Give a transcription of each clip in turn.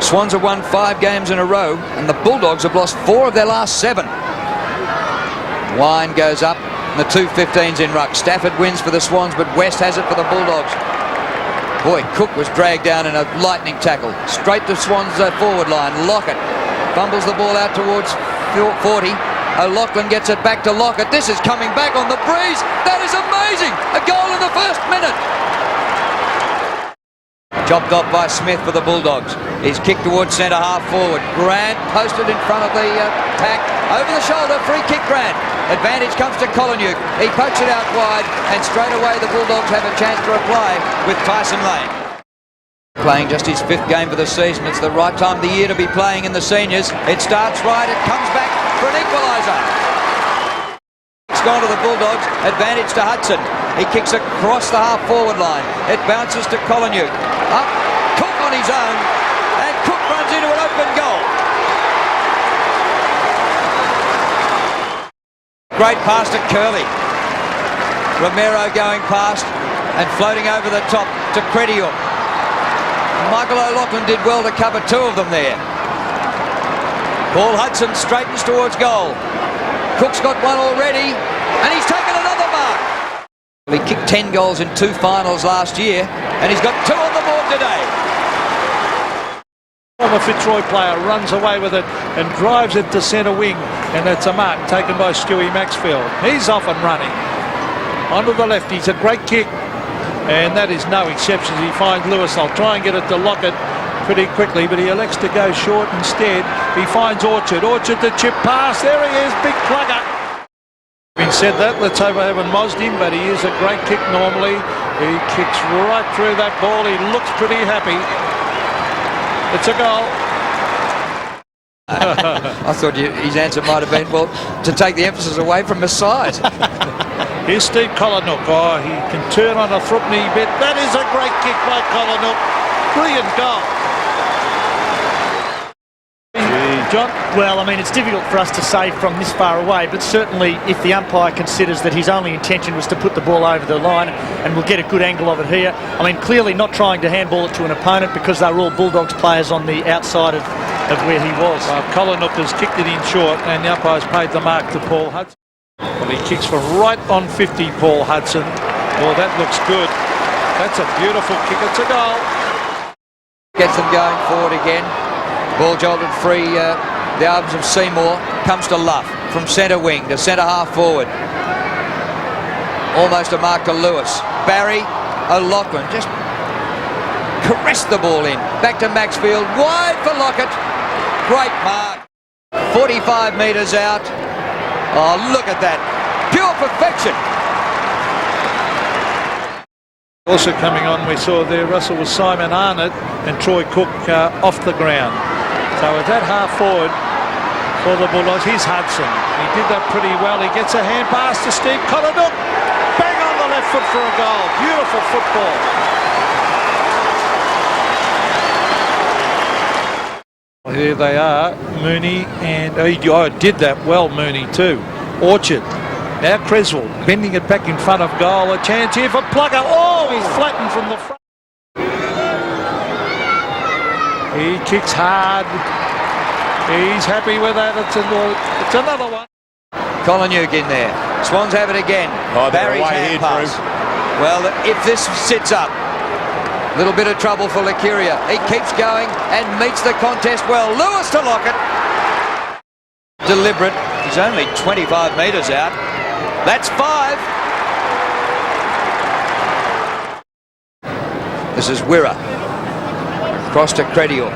Swans have won 5 games in a row, and the Bulldogs have lost 4 of their last 7. Wine goes up, and the 2.15's in ruck. Stafford wins for the Swans, but West has it for the Bulldogs. Boy, Cook was dragged down in a lightning tackle. Straight to Swans' forward line. Lockett fumbles the ball out towards 40. O'Loughlin gets it back to Lockett. This is coming back on the breeze. That is amazing! A goal in the first minute. Chopped off by Smith for the Bulldogs. He's kicked towards centre half forward. Grant posted in front of the pack. Over the shoulder, free kick Grant. Advantage comes to Collingham. He pokes it out wide, and straight away the Bulldogs have a chance to reply with Tyson Lane. Playing just his 5th game for the season. It's the right time of the year to be playing in the seniors. It starts right, it comes back for an equaliser. It's gone to the Bulldogs. Advantage to Hudson. He kicks across the half-forward line. It bounces to Collingham. Up, Cook on his own, and Cook runs into an open goal. Great pass to Curley. Romero going past and floating over the top to Credior. Michael O'Loughlin did well to cover 2 of them there. Paul Hudson straightens towards goal. Cook's got 1 already, and he's taken another mark. He kicked 10 goals in 2 finals last year, and he's got 2 on the board today. Former Fitzroy player runs away with it and drives it to centre wing, and that's a mark taken by Stewie Maxfield. He's off and running. Onto the left, he's a great kick, and that is no exception. He finds Lewis. I'll try and get it to Lockett pretty quickly, but he elects to go short instead. He finds Orchard. Orchard to chip pass. There he is, big plugger. Having said that, let's hope I haven't mozzed him, but he is a great kick normally. He kicks right through that ball. He looks pretty happy. It's a goal. I thought his answer might have been, well, to take the emphasis away from his size. Here's Steve Collingham. Oh, he can turn on a thrupney bit. That is a great kick by Collingham. Brilliant goal. John? Well, I mean, it's difficult for us to say from this far away, but certainly if the umpire considers that his only intention was to put the ball over the line, and we'll get a good angle of it here. I mean, clearly not trying to handball it to an opponent, because they were all Bulldogs players on the outside of where he was. Collingham has kicked it in short, and the umpire's paid the mark to Paul Hudson. Well, he kicks from right on 50, Paul Hudson. Well, that looks good. That's a beautiful kick. It's a goal. Gets them going forward again. Ball jolted free, the arms of Seymour. Comes to Luff from centre wing to centre half forward. Almost a mark to Lewis. Barry, O'Loughlin just caressed the ball in. Back to Maxfield, wide for Lockett. Great mark. 45 metres out. Oh, look at that. Pure perfection. Also coming on, we saw there Russell was Simon Arnott and Troy Cook off the ground. So at that half forward for the Bulldogs, here's Hudson. He did that pretty well. He gets a hand pass to Steve Collingham. Bang on the left foot for a goal. Beautiful football. Here they are, Mooney, and oh, did that well, Mooney too. Orchard. Now Creswell bending it back in front of goal. A chance here for Plugger. Oh, he's flattened from the front. He kicks hard. He's happy with that. It's another one. Collingham in there. Swans have it again. Oh, Barry's hand pass. Well, if this sits up, a little bit of trouble for Lacuria. He keeps going and meets the contest well. Lewis to Lockett. Deliberate. He's only 25 metres out. That's 5. This is Wirra. Cross to Credior.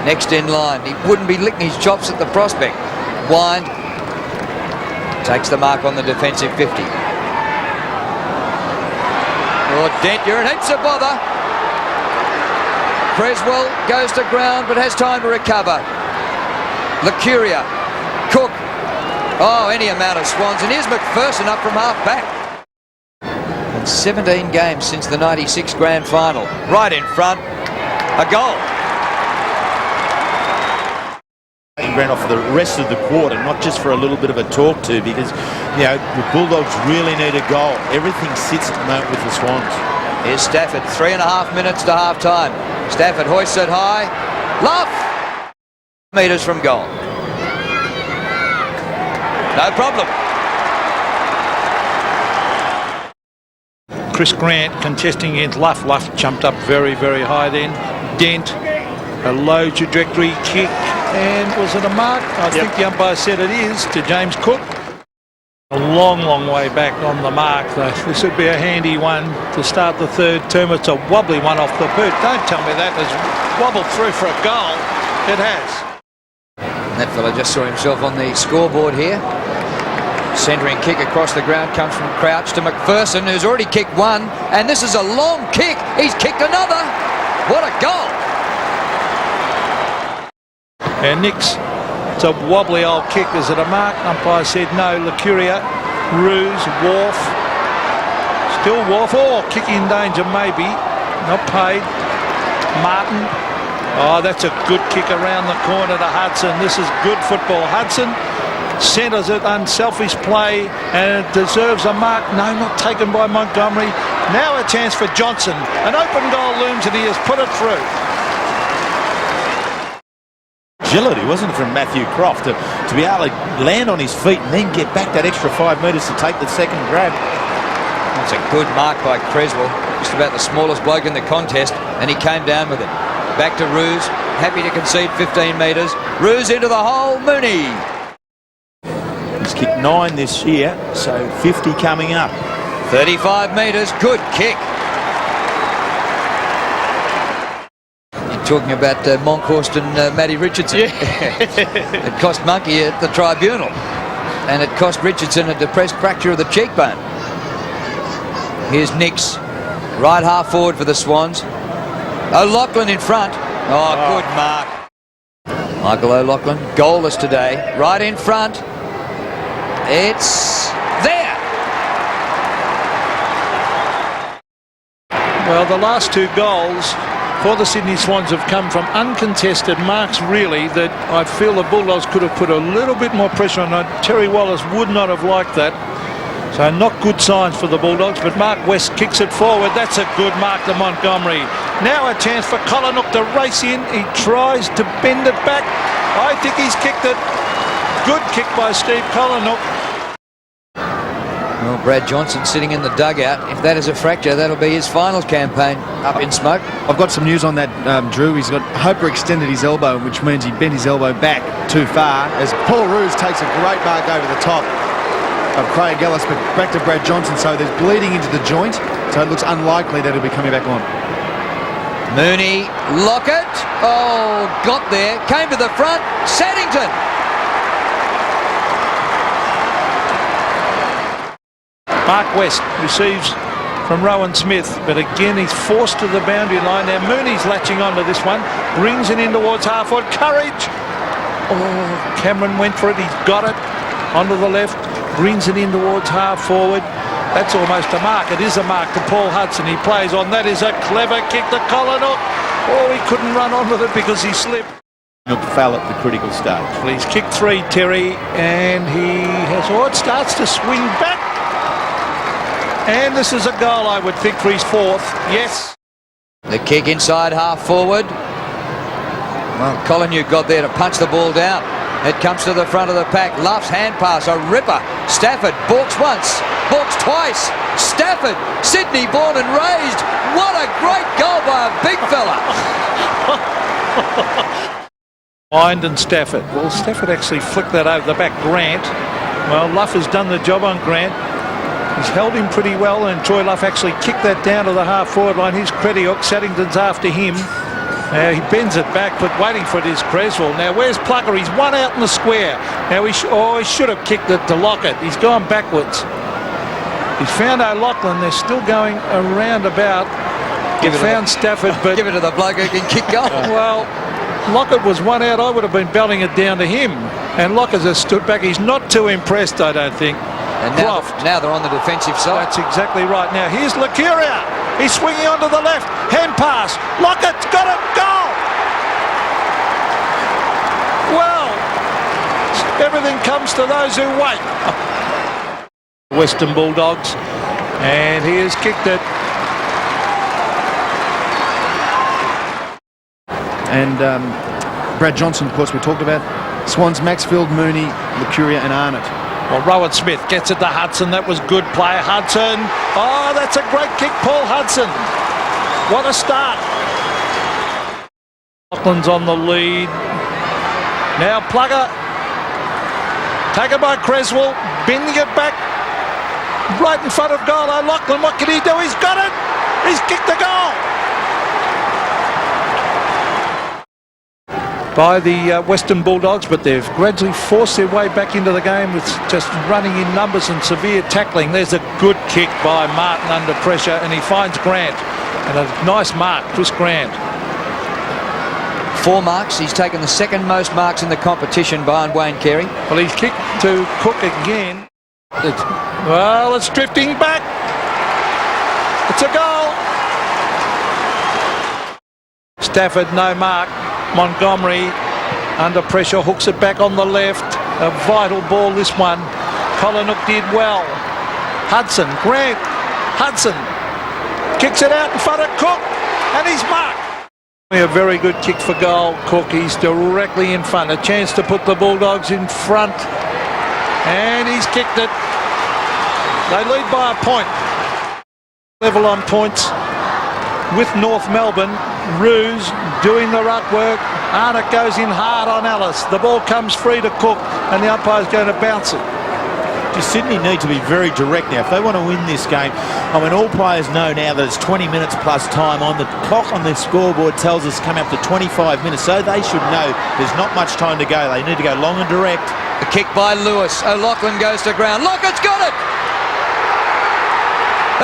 Next in line. He wouldn't be licking his chops at the prospect. Wind. Takes the mark on the defensive 50. Oh, Dent, you're in heaps of bother. Creswell goes to ground but has time to recover. Lacuria. Cook. Oh, any amount of Swans. And here's McPherson up from half back. And 17 games since the 96 grand final. Right in front. A goal. He ran off for the rest of the quarter, not just for a little bit of a talk to, because, you know, the Bulldogs really need a goal. Everything sits at the moment with the Swans. Here's Stafford, 3.5 minutes to half time. Stafford hoists it high. Luff! metres from goal. No problem. Chris Grant contesting against Luff. Luff jumped up very, very high then. Dent, a low trajectory kick, and was it a mark? I think the umpire said it is to James Cook. A long, long way back on the mark, though. This would be a handy one to start the third term. It's a wobbly one off the boot. Don't tell me that has wobbled through for a goal. It has. That fella just saw himself on the scoreboard here. Centering kick across the ground comes from Crouch to McPherson, who's already kicked one, and this is a long kick. He's kicked another. What a goal! And Nix, it's a wobbly old kick. Is it a mark? Umpire said no. Lucuria, Ruse, Wharf. Still Wharf. Oh, kick in danger maybe. Not paid. Martin. Oh, that's a good kick around the corner to Hudson. This is good football. Hudson centres it, unselfish play, and it deserves a mark. No, not taken by Montgomery. Now a chance for Johnson. An open goal looms and he has put it through. Agility, wasn't it, from Matthew Croft to be able to land on his feet and then get back that extra 5 metres to take the second grab. That's a good mark by Creswell. Just about the smallest bloke in the contest, and he came down with it. Back to Ruse, happy to concede 15 metres. Ruse into the hole, Mooney. He's kicked 9 this year, so 50 coming up. 35 metres, good kick. You're talking about Monkhorst and Matty Richardson. Yeah. It cost Monkey at the tribunal, and it cost Richardson a depressed fracture of the cheekbone. Here's Nix, right half forward for the Swans. O'Loughlin in front. Oh, good mark. Michael O'Loughlin, goalless today, right in front. It's there. Well, the last 2 goals for the Sydney Swans have come from uncontested marks, really, that I feel the Bulldogs could have put a little bit more pressure on. Terry Wallace would not have liked that. So not good signs for the Bulldogs, but Mark West kicks it forward. That's a good mark to Montgomery. Now a chance for Colinook to race in. He tries to bend it back. I think he's kicked it. Good kick by Steve Colinook. Well, Brad Johnson sitting in the dugout. If that is a fracture, that'll be his finals campaign up in smoke. I've got some news on that, Drew. He's got Hooper extended his elbow, which means he bent his elbow back too far, as Paul Roos takes a great mark over the top of Craig Ellis, but back to Brad Johnson. So there's bleeding into the joint, so it looks unlikely that he'll be coming back on. Mooney, Lockett. Oh, got there, came to the front. Saddington. Mark West receives from Rowan Smith, but again he's forced to the boundary line. Now Mooney's latching onto this one, brings it in towards half-forward. Courage! Oh, Cameron went for it, he's got it. Onto the left, brings it in towards half-forward. That's almost a mark. It is a mark to Paul Hudson. He plays on. That is a clever kick to Colinook. Oh, he couldn't run on with it because he slipped. He'll fail at the critical stage. Well, he's kicked 3, Terry, and he has... Oh, it starts to swing back. And this is a goal, I would think, for his 4th. Yes. The kick inside half forward. Well, Collinwood got there to punch the ball down. It comes to the front of the pack. Luff's hand pass, a ripper. Stafford balks once, balks twice. Stafford, Sydney born and raised. What a great goal by a big fella. Mind and Stafford. Well, Stafford actually flicked that over the back. Grant. Well, Luff has done the job on Grant. He's held him pretty well, and Troy Luff actually kicked that down to the half-forward line. Here's Crediok. Saddington's after him. Now he bends it back, but waiting for it is Creswell. Now where's Plucker? He's one out in the square. Now he should have kicked it to Lockett. He's gone backwards. He's found O'Loughlin. They're still going around about. He found Stafford, but give it to the bloke who can kick goals. Well, Lockett was one out. I would have been belting it down to him. And Lockett has stood back. He's not too impressed, I don't think. And now they're on the defensive side. That's exactly right. Now here's Lucuria. He's swinging onto the left. Hand pass. Lockett's got it. Goal! Well, everything comes to those who wait. Western Bulldogs. And he has kicked it. And Brad Johnson, of course, we talked about. Swans, Maxfield, Mooney, Lucuria and Arnott. Well, Rowan Smith gets it to Hudson. That was good play. Hudson. Oh, that's a great kick, Paul Hudson. What a start. Auckland's on the lead. Now Plugger. Taken by Creswell. Bending it back. Right in front of goal. O'Loughlin, what can he do? He's got it. He's kicked the goal. By the Western Bulldogs, but they've gradually forced their way back into the game with just running in numbers and severe tackling. There's a good kick by Martin under pressure, and he finds Grant. And a nice mark, Chris Grant. 4 marks. He's taken the second most marks in the competition behind Wayne Carey. Well, he's kicked to Cook again. It's drifting back. It's a goal. Stafford, no mark. Montgomery under pressure, hooks it back on the left. A vital ball, this one. Collinook did well. Hudson, Grant, Hudson kicks it out in front of Cook, and he's marked. A very good kick for goal. Cook, he's directly in front. A chance to put the Bulldogs in front, and he's kicked it. They lead by a point. Level on points with North Melbourne. Ruse doing the ruck work. Arnott goes in hard on Ellis. The ball comes free to Cook, and the umpire's going to bounce it. Sydney need to be very direct now if they want to win this game. I mean, all players know now that it's 20 minutes plus time on the clock. On the scoreboard tells us come up to 25 minutes, so they should know there's not much time to go. They need to go long and direct. A kick by Lewis. O'Loughlin goes to ground. Lockett's got it.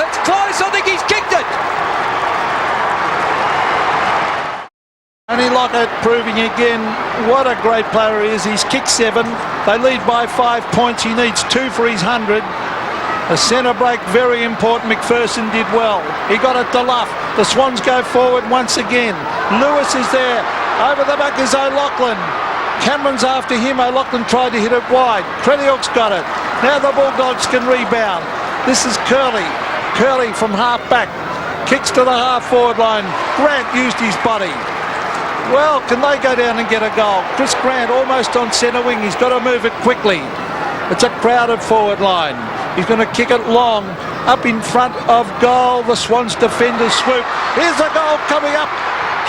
It's close. I think he's kicked it. Tony Lockett proving again what a great player he is. He's kicked 7. They lead by 5 points. He needs 2 for his 100. A centre break, very important. McPherson did well. He got it to Luff. The Swans go forward once again. Lewis is there. Over the back is O'Loughlin. Cameron's after him. O'Loughlin tried to hit it wide. Crediok's got it. Now the Bulldogs can rebound. This is Curley. Curley from half back. Kicks to the half forward line. Grant used his body. Well, can they go down and get a goal? Chris Grant almost on centre wing. He's got to move it quickly. It's a crowded forward line. He's going to kick it long. Up in front of goal. The Swans defenders swoop. Here's a goal coming up.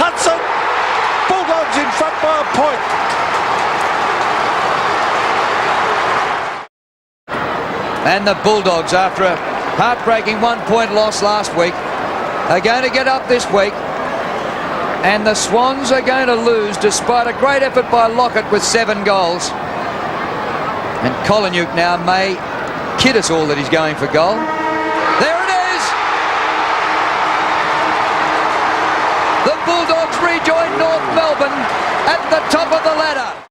Hudson. Bulldogs in front by a point. And the Bulldogs, after a heartbreaking 1-point loss last week, are going to get up this week. And the Swans are going to lose despite a great effort by Lockett with 7 goals. And Collinook now may kid us all that he's going for goal. There it is! The Bulldogs rejoin North Melbourne at the top of the ladder.